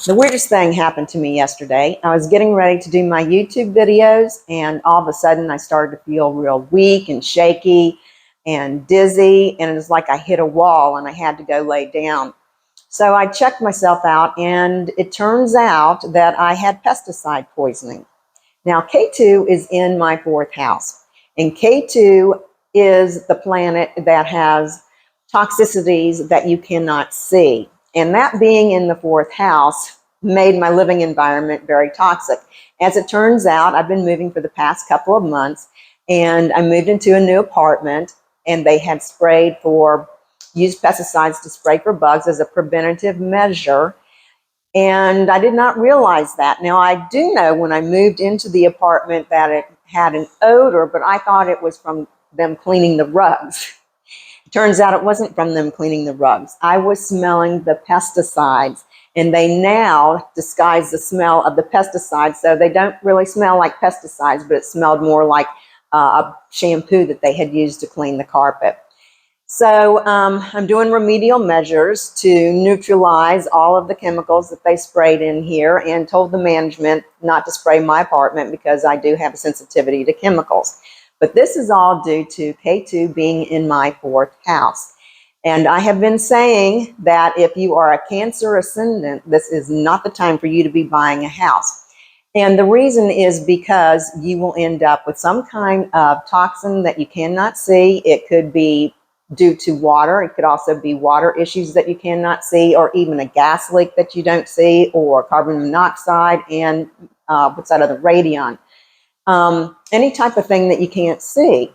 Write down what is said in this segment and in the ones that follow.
The weirdest thing happened to me yesterday. I was getting ready to do my YouTube videos, and all of a sudden I started to feel real weak and shaky and dizzy, and it was like I hit a wall and I had to go lay down. So I checked myself out, and it turns out that I had pesticide poisoning. Now, Ketu is in my fourth house, and Ketu is the planet that has toxicities that you cannot see. And that being in the fourth house made my living environment very toxic. As it turns out, I've been moving for the past couple of months, and I moved into a new apartment, and they had used pesticides to spray for bugs as a preventative measure. And I did not realize that. Now, I do know when I moved into the apartment that it had an odor, but I thought it was from them cleaning the rugs. It turns out it wasn't from them cleaning the rugs. I was smelling the pesticides, and they now disguise the smell of the pesticides, so they don't really smell like pesticides, but it smelled more like a shampoo that they had used to clean the carpet. So I'm doing remedial measures to neutralize all of the chemicals that they sprayed in here, and told the management not to spray my apartment because I do have a sensitivity to chemicals. But this is all due to Ketu being in my fourth house. And I have been saying that if you are a Cancer ascendant, this is not the time for you to be buying a house. And the reason is because you will end up with some kind of toxin that you cannot see. It could be due to water. It could also be water issues that you cannot see, or even a gas leak that you don't see, or carbon monoxide and what's that other, radion. Any type of thing that you can't see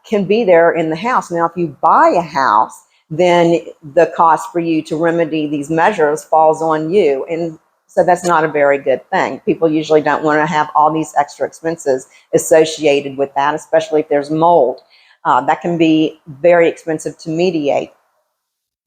can be there in the house. Now, if you buy a house, then the cost for you to remedy these measures falls on you. And so that's not a very good thing. People usually don't want to have all these extra expenses associated with that, especially if there's mold. That can be very expensive to mediate.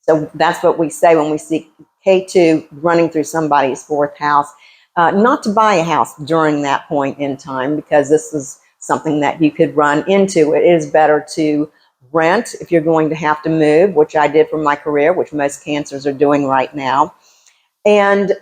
So that's what we say when we see Ketu running through somebody's fourth house, not to buy a house during that point in time, because this is something that you could run into. It is better to rent if you're going to have to move, which I did for my career, which most Cancers are doing right now. And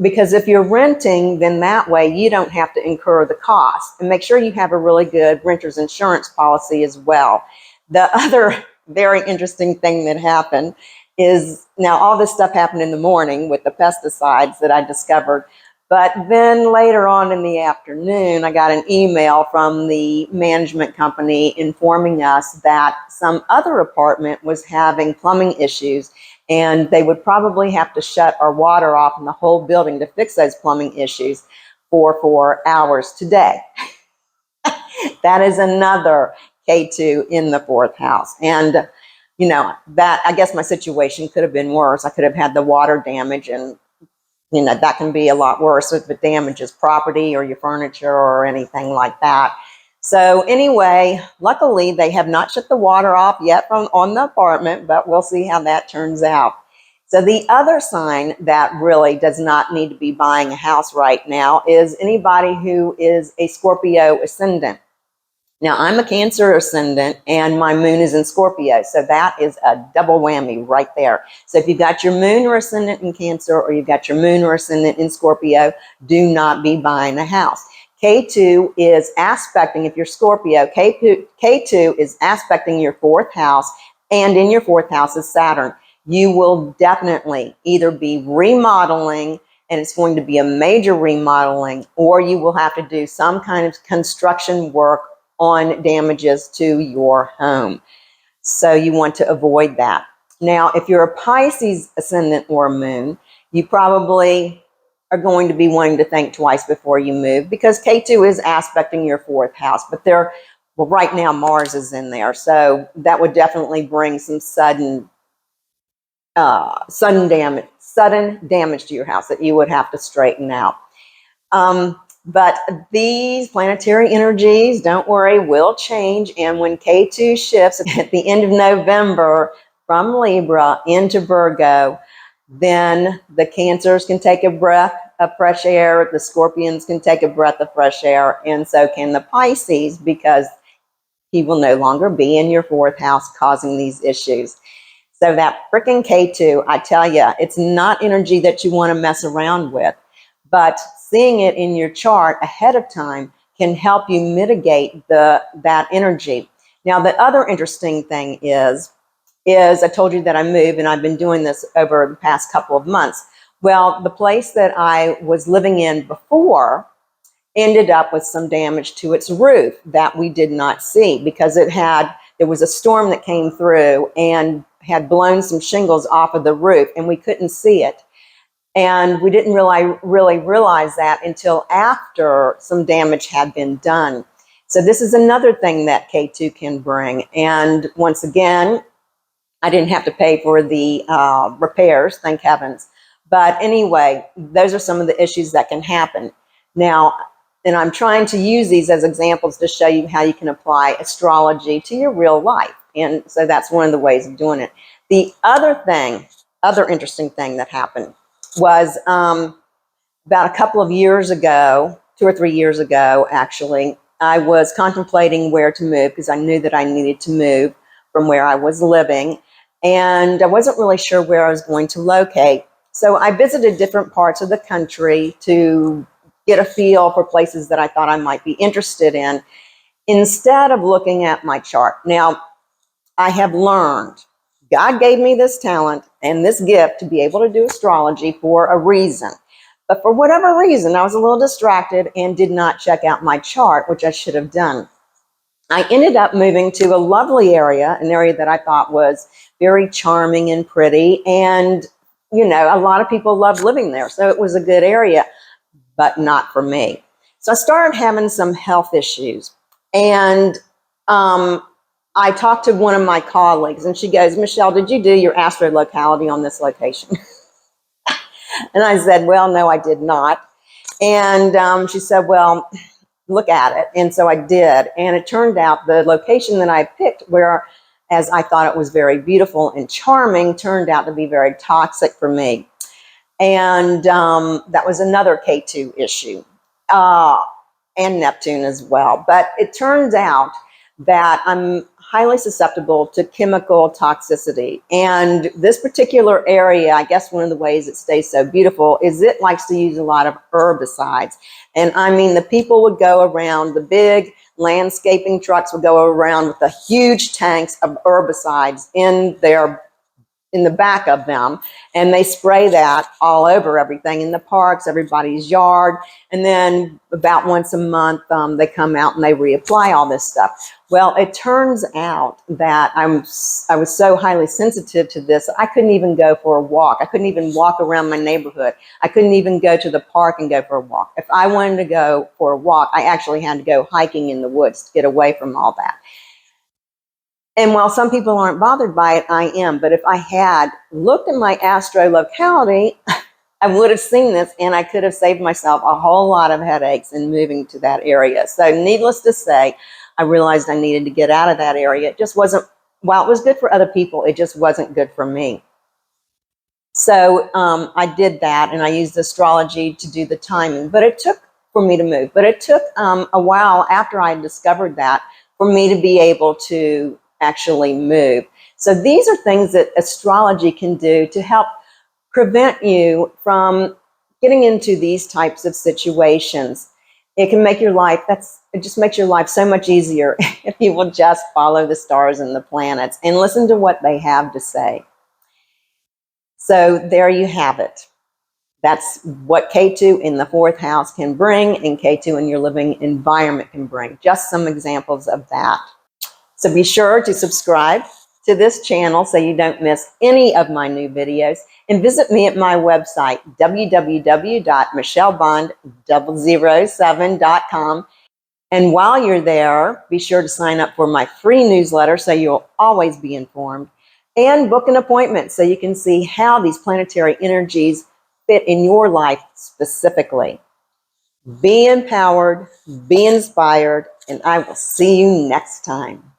because if you're renting, then that way you don't have to incur the cost. And make sure you have a really good renter's insurance policy as well. The other very interesting thing that happened is, now all this stuff happened in the morning with the pesticides that I discovered. But then later on in the afternoon, I got an email from the management company informing us that some other apartment was having plumbing issues, and they would probably have to shut our water off in the whole building to fix those plumbing issues for 4 hours today. That is another Ketu in the fourth house. And, you know, that, I guess my situation could have been worse. I could have had the water damage, and, you know, that can be a lot worse if it damages property or your furniture or anything like that. So anyway, luckily they have not shut the water off yet on the apartment, but we'll see how that turns out. So the other sign that really does not need to be buying a house right now is anybody who is a Scorpio ascendant. Now, I'm a Cancer ascendant, and my moon is in Scorpio, so that is a double whammy right there. So if you've got your moon or ascendant in Cancer, or you've got your moon or ascendant in Scorpio, do not be buying a house. Ketu is aspecting, if you're Scorpio, Ketu is aspecting your fourth house, and in your fourth house is Saturn. You will definitely either be remodeling, and it's going to be a major remodeling, or you will have to do some kind of construction work on damages to your home. So you want to avoid that. Now, if you're a Pisces ascendant or moon, you probably are going to be wanting to think twice before you move, because Ketu is aspecting your fourth house, but well, right now Mars is in there. So that would definitely bring some sudden damage to your house that you would have to straighten out. But these planetary energies, don't worry, will change. And when Ketu shifts at the end of November from Libra into Virgo, then the Cancers can take a breath of fresh air, the Scorpions can take a breath of fresh air, and so can the Pisces, because he will no longer be in your fourth house causing these issues. So that freaking Ketu, I tell you, it's not energy that you want to mess around with, but seeing it in your chart ahead of time can help you mitigate that energy. Now, the other interesting thing is I told you that I moved, and I've been doing this over the past couple of months. Well, the place that I was living in before ended up with some damage to its roof that we did not see because there was a storm that came through and had blown some shingles off of the roof, and we couldn't see it. And we didn't really realize that until after some damage had been done. So this is another thing that Ketu can bring. And once again, I didn't have to pay for the repairs, thank heavens. But anyway, those are some of the issues that can happen. Now, and I'm trying to use these as examples to show you how you can apply astrology to your real life. And so that's one of the ways of doing it. The other interesting thing that happened was about a couple of years ago, 2 or 3 years ago, actually, I was contemplating where to move because I knew that I needed to move from where I was living. And I wasn't really sure where I was going to locate. So I visited different parts of the country to get a feel for places that I thought I might be interested in instead of looking at my chart. Now, I have learned God gave me this talent and this gift to be able to do astrology for a reason. But for whatever reason, I was a little distracted and did not check out my chart, which I should have done. I ended up moving to a lovely area, an area that I thought was very charming and pretty. And, you know, a lot of people love living there. So it was a good area, but not for me. So I started having some health issues. And I talked to one of my colleagues, and she goes, Michelle, did you do your astrolocality on this location? And I said, well, no, I did not. And she said, well, look at it. And so I did. And it turned out the location that I picked, where as I thought it was very beautiful and charming, turned out to be very toxic for me. And that was another Ketu issue, and Neptune as well. But it turns out that I'm highly susceptible to chemical toxicity. And this particular area, I guess one of the ways it stays so beautiful is it likes to use a lot of herbicides. And I mean, the people would go around, the big landscaping trucks would go around with the huge tanks of herbicides in the back of them, and they spray that all over everything in the parks, everybody's yard. And then about once a month, they come out and they reapply all this stuff. Well, it turns out that I was so highly sensitive to this, I couldn't even go for a walk. I couldn't even walk around my neighborhood. I couldn't even go to the park and go for a walk. If I wanted to go for a walk, I actually had to go hiking in the woods to get away from all that. And while some people aren't bothered by it, I am. But if I had looked at my astrolocality, I would have seen this, and I could have saved myself a whole lot of headaches in moving to that area. So needless to say, I realized I needed to get out of that area. It just wasn't, while it was good for other people, it just wasn't good for me. So I did that, and I used astrology to do the timing. But it took for me to move. But it took a while after I discovered that for me to be able to actually move. So these are things that astrology can do to help prevent you from getting into these types of situations. It can make your life, it just makes your life so much easier if you will just follow the stars and the planets and listen to what they have to say. So there you have it. That's what Ketu in the 4th house can bring, and Ketu in your living environment can bring. Just some examples of that. So be sure to subscribe to this channel so you don't miss any of my new videos, and visit me at my website, www.michellebond007.com. And while you're there, be sure to sign up for my free newsletter so you'll always be informed, and book an appointment so you can see how these planetary energies fit in your life specifically. Be empowered, be inspired, and I will see you next time.